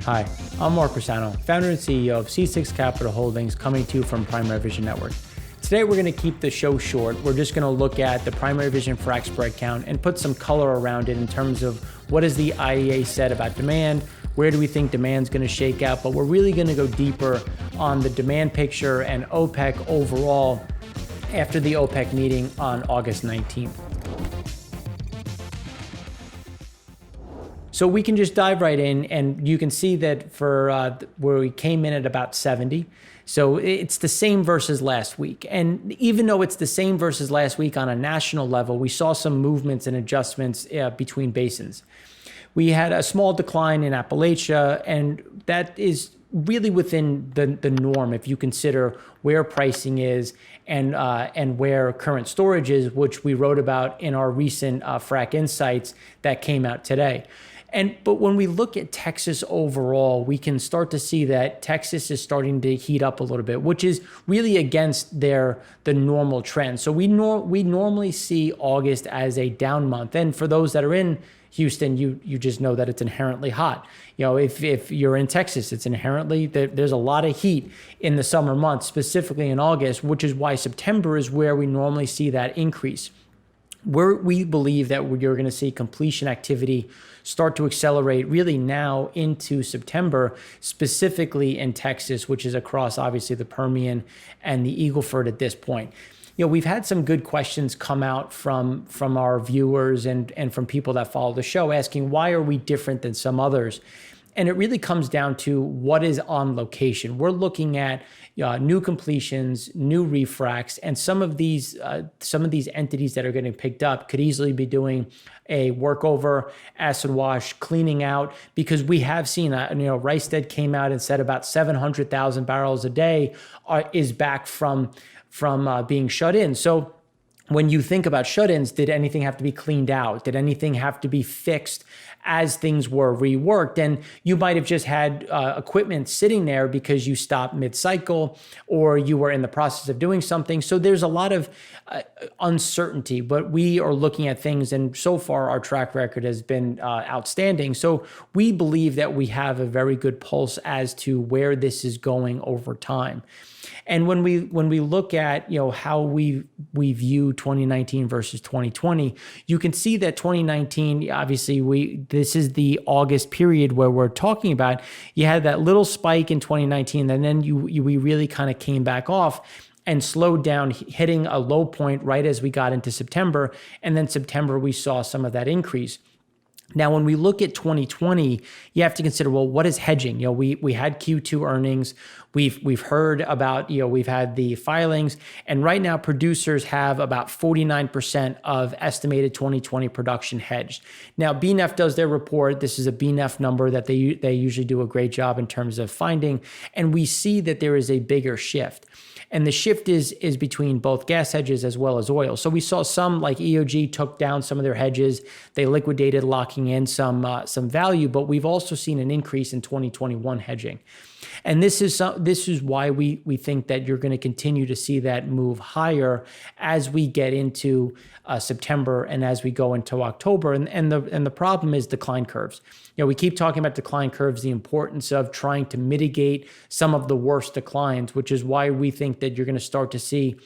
Hi, I'm Mark Rosano, founder and CEO of C6 Capital Holdings, coming to you from Primary Vision Network. Today we're going to keep the show short. We're just going to look at the Primary Vision Frac Spread Count and put some color around it in terms of what has the IEA said about demand, where do we think demand's going to shake out, but we're really going to go deeper on the demand picture and OPEC overall after the OPEC meeting on August 19th. So we can just dive right in, and you can see that for where we came in at about 70. So it's the same versus last week. And even though it's the same versus last week on a national level, we saw some movements and adjustments between basins. We had a small decline in Appalachia, and that is really within the norm if you consider where pricing is and where current storage is, which we wrote about in our recent Frac Insights that came out today. But when we look at Texas overall, we can start to see that Texas is starting to heat up a little bit, which is really against the normal trend. So we normally see August as a down month. And for those that are in Houston, you just know that it's inherently hot. You know, if you're in Texas, it's inherently, there's a lot of heat in the summer months, specifically in August, which is why September is where we normally see that increase. We believe that you're going to see completion activity start to accelerate really now into September, specifically in Texas, which is across obviously the Permian and the Eagle Ford at this point. You know, we've had some good questions come out from our viewers and from people that follow the show asking, why are we different than some others? And it really comes down to what is on location. We're looking at new completions, new refracs, and some of these entities that are getting picked up could easily be doing a workover, acid wash, cleaning out, because we have seen, Rystad came out and said about 700,000 barrels a day is back from being shut in. So when you think about shut-ins, did anything have to be cleaned out? Did anything have to be fixed as things were reworked? And you might have just had equipment sitting there because you stopped mid-cycle or you were in the process of doing something. So there's a lot of uncertainty, but we are looking at things, and so far our track record has been outstanding. So we believe that we have a very good pulse as to where this is going over time. And when we look at how we view 2019 versus 2020, you can see that 2019, obviously this is the August period where we're talking about. You had that little spike in 2019, and then we really kind of came back off and slowed down, hitting a low point right as we got into September. And then September, we saw some of that increase. Now, when we look at 2020, you have to consider, well, what is hedging? We had Q2 earnings. We've heard about, we've had the filings, and right now producers have about 49% of estimated 2020 production hedged. Now, BNEF does their report. This is a BNEF number that they usually do a great job in terms of finding, and we see that there is a bigger shift. And the shift is between both gas hedges as well as oil. So we saw some, like EOG, took down some of their hedges. They liquidated, locking in some value, but we've also seen an increase in 2021 hedging. And this is why we think that you're going to continue to see that move higher as we get into September and as we go into October. And the problem is decline curves. We keep talking about decline curves, the importance of trying to mitigate some of the worst declines, which is why we think that you're going to start to see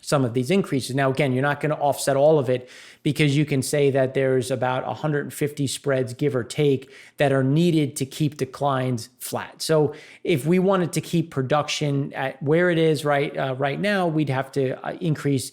some of these increases. Now, again, you're not going to offset all of it, because you can say that there's about 150 spreads, give or take, that are needed to keep declines flat. So if we wanted to keep production at where it is right now, we'd have to increase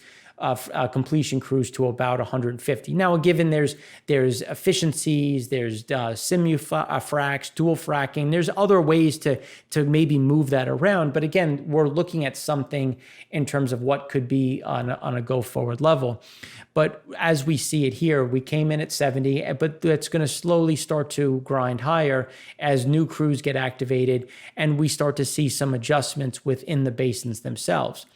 completion crews to about 150. Now, given there's efficiencies, there's fracs, dual fracking, there's other ways to maybe move that around. But again, we're looking at something in terms of what could be on a go forward level. But as we see it here, we came in at 70, but that's going to slowly start to grind higher as new crews get activated and we start to see some adjustments within the basins themselves.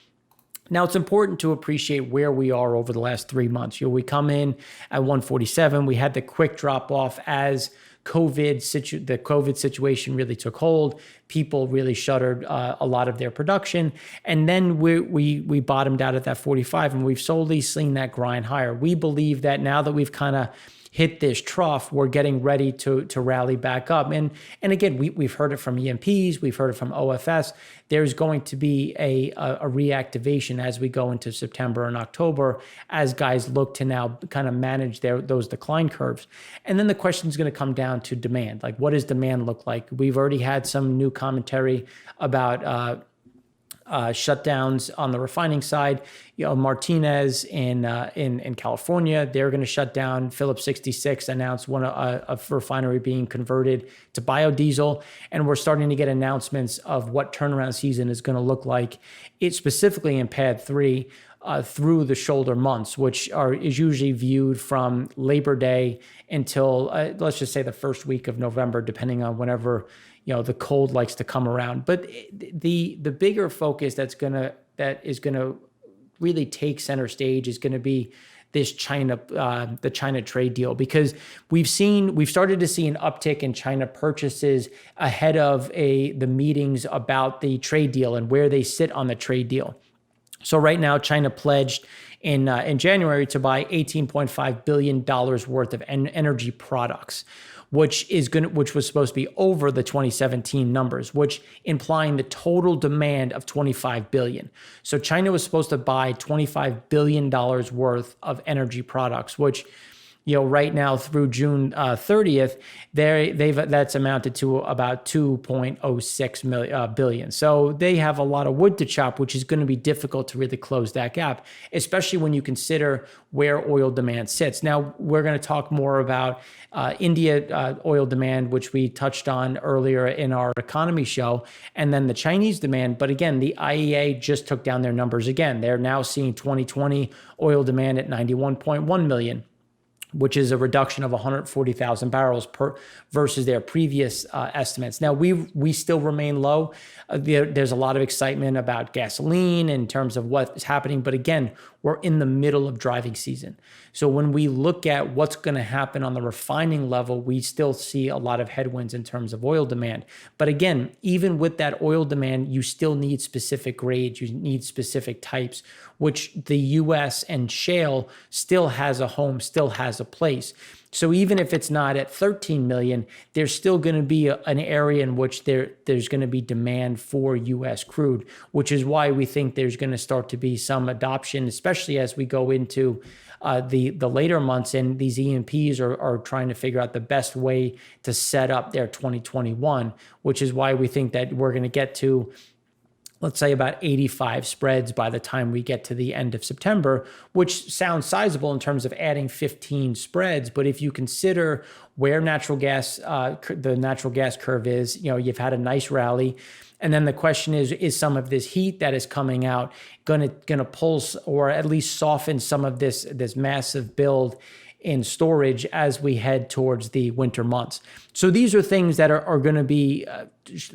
Now, it's important to appreciate where we are over the last 3 months. We come in at 147. We had the quick drop off as the COVID situation really took hold. People really shuttered a lot of their production. And then we bottomed out at that 45, and we've slowly seen that grind higher. We believe that now that we've kind of hit this trough, we're getting ready to rally back up. And again, we've heard it from EMPs, we've heard it from OFS. There's going to be a reactivation as we go into September and October, as guys look to now kind of manage those decline curves. And then the question is going to come down to demand. Like, what does demand look like? We've already had some new commentary about shutdowns on the refining side. Martinez in California, they're going to shut down. Phillips 66 announced a refinery being converted to biodiesel, and we're starting to get announcements of what turnaround season is going to look like. It's specifically in PADD 3 through the shoulder months, which is usually viewed from Labor Day until let's just say the first week of November, depending on whenever the cold likes to come around. But the bigger focus that is gonna really take center stage is going to be this the China trade deal, because we've started to see an uptick in China purchases ahead of the meetings about the trade deal and where they sit on the trade deal. So right now, China pledged in January to buy $18.5 billion worth of energy products, which was supposed to be over the 2017 numbers, which implying the total demand of 25 billion. So China was supposed to buy $25 billion worth of energy products, which right now through June 30th, that's amounted to about 2.06 billion. So they have a lot of wood to chop, which is going to be difficult to really close that gap, especially when you consider where oil demand sits. Now, we're going to talk more about India oil demand, which we touched on earlier in our economy show, and then the Chinese demand. But again, the IEA just took down their numbers again. They're now seeing 2020 oil demand at 91.1 million. Which is a reduction of 140,000 barrels versus their previous estimates. Now, we still remain low. There's a lot of excitement about gasoline in terms of what's happening. But again, we're in the middle of driving season. So when we look at what's going to happen on the refining level, we still see a lot of headwinds in terms of oil demand. But again, even with that oil demand, you still need specific grades, you need specific types, which the US and shale still has a home, still has a place. So even if it's not at 13 million, there's still going to be an area in which there's going to be demand for US crude, which is why we think there's going to start to be some adoption, especially as we go into the later months, and these E&Ps are trying to figure out the best way to set up their 2021, which is why we think that we're going to get to, let's say, about 85 spreads by the time we get to the end of September, which sounds sizable in terms of adding 15 spreads. But if you consider where the natural gas curve is, you've had a nice rally. And then the question is some of this heat that is coming out going to pulse or at least soften some of this massive build in storage as we head towards the winter months. So these are things that are going to be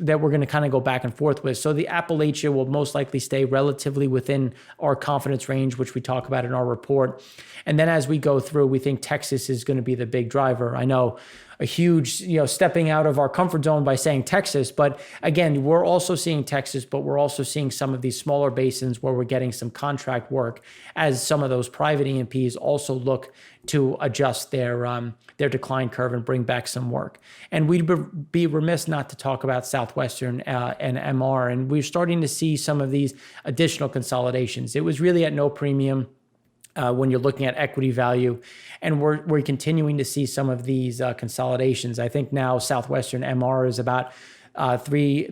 that we're going to kind of go back and forth with. So the Appalachia will most likely stay relatively within our confidence range, which we talk about in our report. And then as we go through, we think Texas is going to be the big driver. I know a huge, stepping out of our comfort zone by saying Texas, but again, we're also seeing Texas, but we're also seeing some of these smaller basins where we're getting some contract work as some of those private E&Ps also look to adjust their decline curve and bring back some work. And we'd be remiss not to talk about Southwestern and MR, and we're starting to see some of these additional consolidations. It was really at no premium when you're looking at equity value, and we're continuing to see some of these consolidations. I think now Southwestern MR is about 3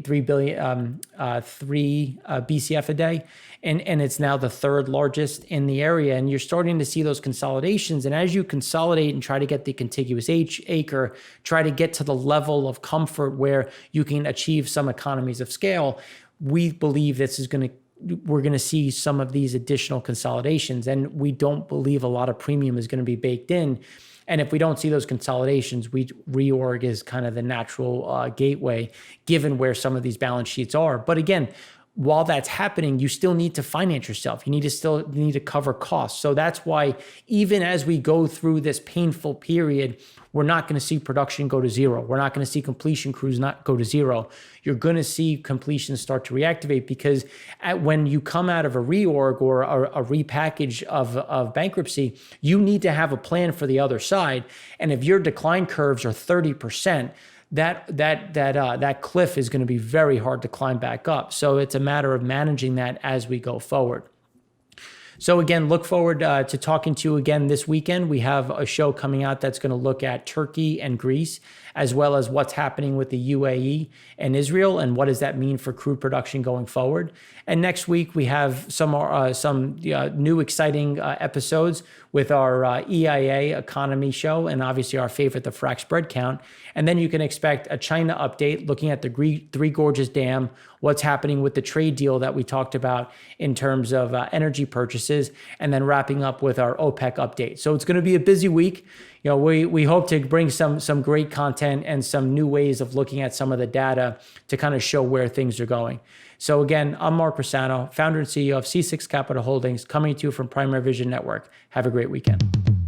BCF a day, and it's now the third largest in the area. And you're starting to see those consolidations. And as you consolidate and try to get the contiguous acre, try to get to the level of comfort where you can achieve some economies of scale, we believe we're going to see some of these additional consolidations, and we don't believe a lot of premium is going to be baked in. And if we don't see those consolidations, reorg is kind of the natural gateway, given where some of these balance sheets are. But again, while that's happening, you still need to finance yourself. You need to cover costs. So that's why even as we go through this painful period, we're not going to see production go to zero. We're not going to see completion crews not go to zero. You're going to see completions start to reactivate, because when you come out of a reorg or a repackage of bankruptcy, you need to have a plan for the other side. And if your decline curves are 30%, that cliff is going to be very hard to climb back up. So it's a matter of managing that as we go forward. So again, look forward to talking to you again this weekend. We have a show coming out that's going to look at Turkey and Greece, as well as what's happening with the UAE and Israel, and what does that mean for crude production going forward. And next week we have some new exciting episodes with our EIA economy show, and obviously our favorite, the Frac Spread Count. And then you can expect a China update looking at the Three Gorges Dam, what's happening with the trade deal that we talked about in terms of energy purchases, and then wrapping up with our OPEC update. So it's going to be a busy week. We hope to bring some great content and some new ways of looking at some of the data to kind of show where things are going. So again, I'm Mark Rossano, founder and CEO of C6 Capital Holdings, coming to you from Primary Vision Network. Have a great weekend.